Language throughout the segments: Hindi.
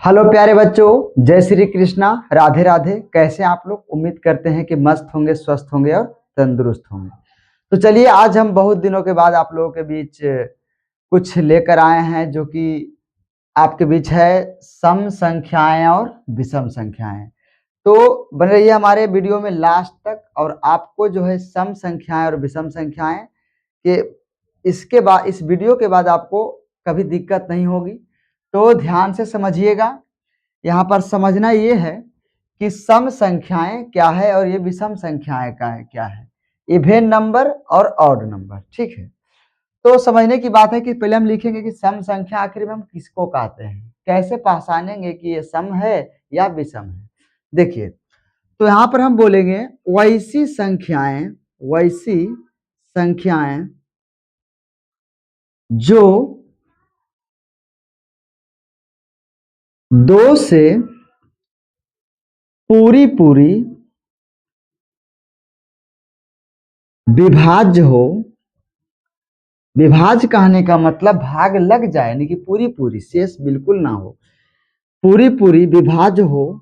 हेलो प्यारे बच्चों, जय श्री कृष्णा, राधे राधे। कैसे हैं आप लोग? उम्मीद करते हैं कि मस्त होंगे, स्वस्थ होंगे और तंदुरुस्त होंगे। तो चलिए, आज हम बहुत दिनों के बाद आप लोगों के बीच कुछ लेकर आए हैं जो कि आपके बीच है सम संख्याएं और विषम संख्याएं। तो बने रहिए हमारे वीडियो में लास्ट तक, और आपको जो है सम संख्याएं और विषम संख्याएं के इसके बाद, इस वीडियो के बाद आपको कभी दिक्कत नहीं होगी। तो ध्यान से समझिएगा। यहाँ पर समझना ये है कि सम संख्याएं क्या है और ये विषम संख्याएं का है क्या है, इवेन नंबर और ऑड नंबर। ठीक है, तो समझने की बात है कि पहले हम लिखेंगे कि सम संख्या आखिर में हम किसको कहते हैं, कैसे पहचानेंगे कि ये सम है या विषम है। देखिए, तो यहाँ पर हम बोलेंगे वैसी संख्याएं जो 2 से पूरी पूरी विभाज्य हो। विभाज्य कहने का मतलब भाग लग जाए, यानी कि पूरी पूरी, शेष बिल्कुल ना हो, पूरी पूरी विभाज्य हो,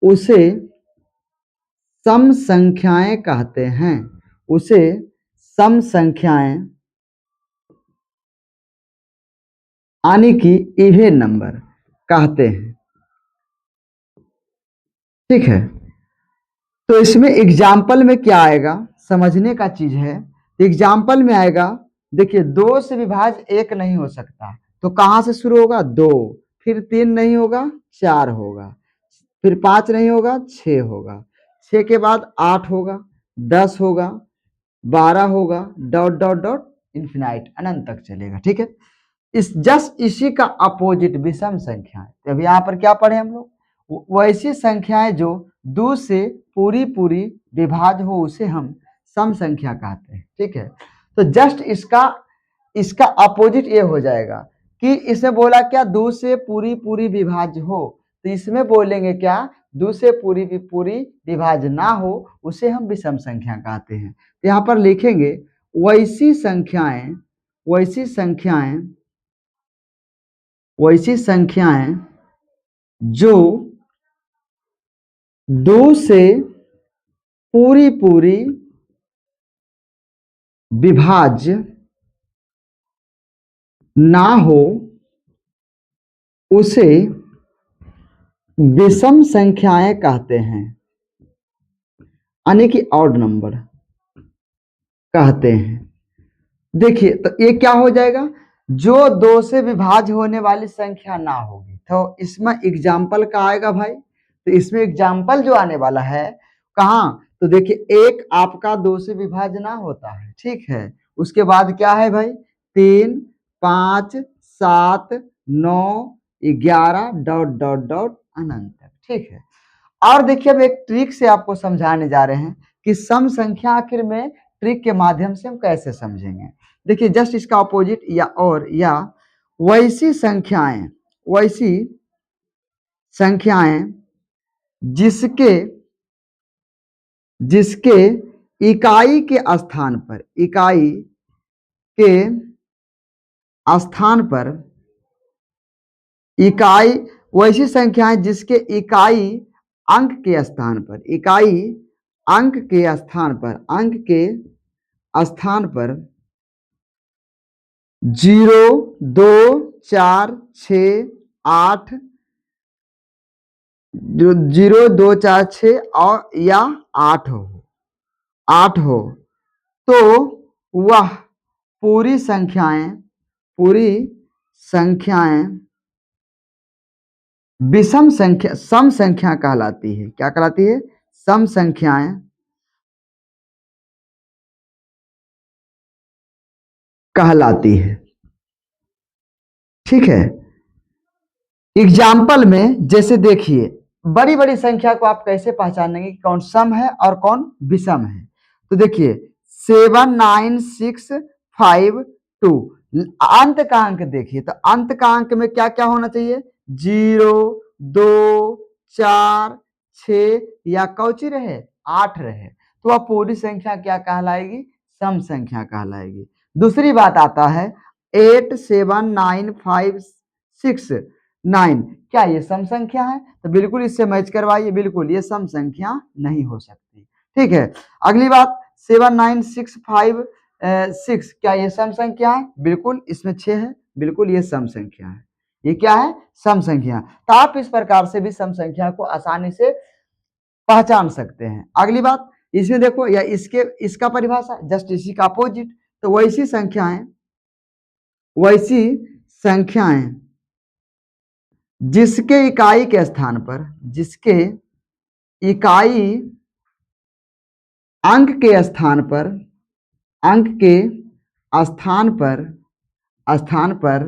उसे सम संख्याएं कहते हैं। उसे सम संख्याएं यानी कि इवेन नंबर कहते हैं। ठीक है, तो इसमें एग्जाम्पल में क्या आएगा, समझने का चीज है। एग्जाम्पल में आएगा, देखिए 2 से विभाज्य 1 नहीं हो सकता, तो कहां से शुरू होगा? 2, फिर 3 नहीं होगा, 4 होगा, फिर 5 नहीं होगा, 6 होगा, 6 के बाद 8 होगा, 10 होगा, 12 होगा, डॉट डॉट डॉट इन्फिनाइट, अनंत तक चलेगा। ठीक है, इसी का अपोजिट विषम संख्या है। तो अभी यहाँ पर क्या पढ़े हम लोग? वैसी संख्याएं जो 2 से पूरी पूरी विभाज्य हो, उसे हम सम संख्या कहते हैं। ठीक है, तो जस्ट इसका अपोजिट ये हो जाएगा कि इसमें बोला क्या? 2 से पूरी पूरी विभाज्य हो, तो इसमें बोलेंगे क्या? 2 से पूरी पूरी विभाज्य ना हो, उसे हम विषम संख्या कहते हैं। तो यहाँ पर लिखेंगे वैसी संख्याएं जो 2 से पूरी पूरी विभाज्य ना हो, उसे विषम संख्याएं कहते हैं, यानी कि ऑड नंबर कहते हैं। देखिए, तो ये क्या हो जाएगा? जो 2 से विभाज्य होने वाली संख्या ना होगी, तो इसमें एग्जाम्पल का आएगा भाई। तो इसमें एग्जाम्पल जो आने वाला है कहाँ? तो देखिए, एक आपका 2 से विभाज्य ना होता है, ठीक है, उसके बाद क्या है भाई? 3, 5, 7, 9, 11 डॉट डॉट डॉट अनंत तक। ठीक है, और देखिए, अब एक ट्रिक से आपको समझाने जा रहे हैं कि सम संख्या आखिर में ट्रिक के माध्यम से हम कैसे समझेंगे। देखिए, जस्ट इसका अपोजिट या वैसी संख्याएं जिसके इकाई के स्थान पर वैसी संख्याएं जिसके इकाई अंक के स्थान पर 0, 2, 4, 6, 8, 0, 2, 4, 6 और या 8 हो, तो वह पूरी संख्याएं सम संख्या कहलाती है। क्या कहलाती है? सम संख्याएं कहलाती है। ठीक है, एग्जाम्पल में जैसे देखिए, बड़ी बड़ी संख्या को आप कैसे पहचानेंगे कि कौन सम है और कौन विषम है? तो देखिए, 7, 9, 6, 5, 2, अंत का अंक देखिए, तो अंत का अंक में क्या क्या होना चाहिए? 0, 2, 4, 6 या कौची रहे? 8 रहे, तो वह पूरी संख्या क्या कहलाएगी? सम संख्या कहलाएगी। दूसरी बात आता है 8, 7, 9, 5, 6, 9, क्या ये सम संख्या है? तो बिल्कुल इससे मैच करवाइए, बिल्कुल ये सम संख्या नहीं हो सकती। ठीक है, अगली बात 7, 9, 6, 5, 6, क्या ये सम संख्या है? बिल्कुल इसमें 6 है, बिल्कुल ये सम संख्या है। ये क्या है? सम संख्या। तो आप इस प्रकार से भी सम संख्या को आसानी से पहचान सकते हैं। अगली बात इसमें देखो, या इसका परिभाषा जस्ट इसी का अपोजिट। तो वैसी संख्याएं जिसके इकाई के स्थान पर, जिसके इकाई अंक के स्थान पर, अंक के स्थान पर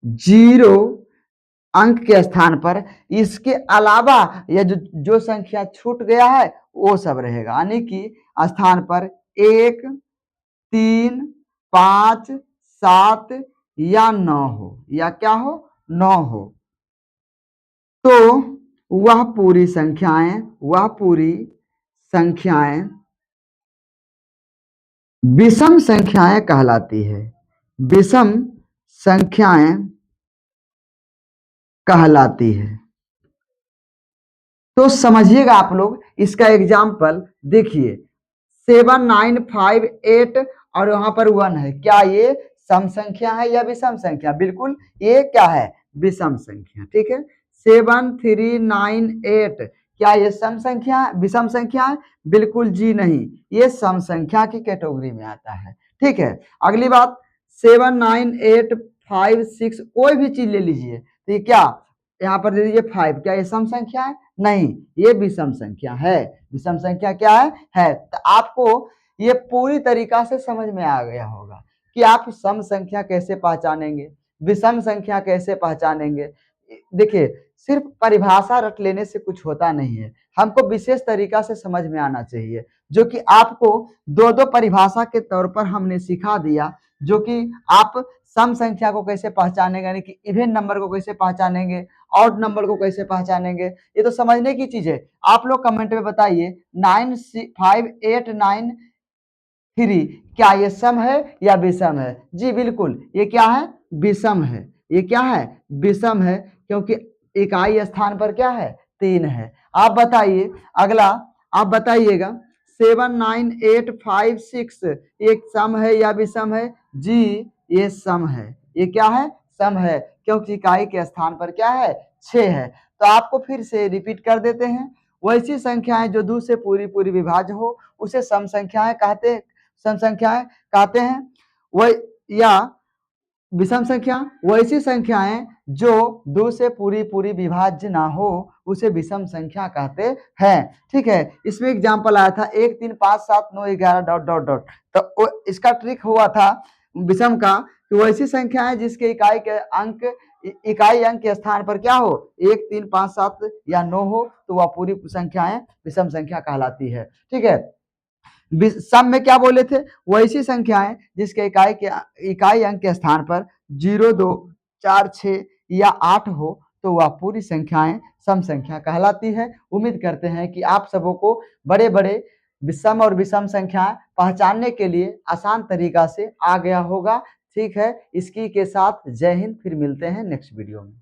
0 अंक के स्थान पर इसके अलावा या जो संख्या छूट गया है वो सब रहेगा, यानी कि स्थान पर 1, 3, 5, 7 या 9 हो, या क्या हो? 9 हो, तो वह पूरी संख्याएं विषम संख्याएं कहलाती है। विषम संख्याएं कहलाती है। तो समझिएगा आप लोग, इसका एग्जाम्पल देखिए, 7, 9, 5, 8 और वहां पर 1 है, क्या ये सम संख्या है या विषम संख्या? बिल्कुल ये क्या है? विषम संख्या। ठीक है, 7, 3, 9, 8, क्या ये सम संख्या है, विषम संख्या है? बिल्कुल जी नहीं, ये सम संख्या की कैटेगरी में आता है। ठीक है, अगली बात 7, 9, 8, 5, 6, कोई भी चीज ले लीजिए, तो ये क्या यहाँ पर दे दीजिए 5, क्या ये सम संख्या है? नहीं, ये विषम संख्या है। विषम संख्या क्या है? तो आपको ये पूरी तरीका से समझ में आ गया होगा कि आप सम संख्या कैसे पहचानेंगे, विषम संख्या कैसे पहचानेंगे। देखिए, सिर्फ परिभाषा रट लेने से कुछ होता नहीं है, हमको विशेष तरीका से समझ में आना चाहिए, जो कि आपको दो दो परिभाषा के तौर पर हमने सिखा दिया, जो कि आप सम संख्या को कैसे पहचानेंगे, यानी कि इवन नंबर को कैसे पहचानेंगे, ऑड नंबर को कैसे पहचानेंगे, ये तो समझने की चीज है। आप लोग कमेंट में बताइए 9, 5, 8, 9, 3, क्या ये सम है या विषम है? जी बिल्कुल, ये क्या है? विषम है। ये क्या है? विषम है, क्योंकि इकाई स्थान पर क्या है? 3 है। आप बताइए अगला, आप बताइएगा 7, 9, 8, 5, 6 एक सम है या विषम है? जी ये सम है। ये क्या है? सम है, क्योंकि इकाई के स्थान पर क्या है? 6 है। तो आपको फिर से रिपीट कर देते हैं, वैसी संख्याएं जो 2 से पूरी पूरी विभाज्य हो उसे सम संख्याएं कहते हैं। वह या विषम संख्या, वैसी संख्याएं जो 2 से पूरी पूरी विभाज्य ना हो उसे विषम संख्या कहते हैं। ठीक है, इसमें एग्जांपल आया था 1, 3, 5, 7, 9, 11 डॉट डॉट डॉट। तो इसका ट्रिक हुआ था विषम का कि वैसी संख्याएं जिसके इकाई अंक के स्थान पर क्या हो, 1, 3, 5, 7 या 9 हो, तो वह पूरी संख्याएं विषम संख्या कहलाती है। ठीक है, सम में क्या बोले थे? वैसी संख्याएं जिसके इकाई अंक के स्थान पर 0, 2, 4, 6 या 8 हो, तो वह पूरी संख्याएं सम संख्या कहलाती है। उम्मीद करते हैं कि आप सबों को बड़े बड़े सम और विषम संख्याएं पहचानने के लिए आसान तरीका से आ गया होगा। ठीक है, इसकी के साथ जय हिंद, फिर मिलते हैं नेक्स्ट वीडियो में।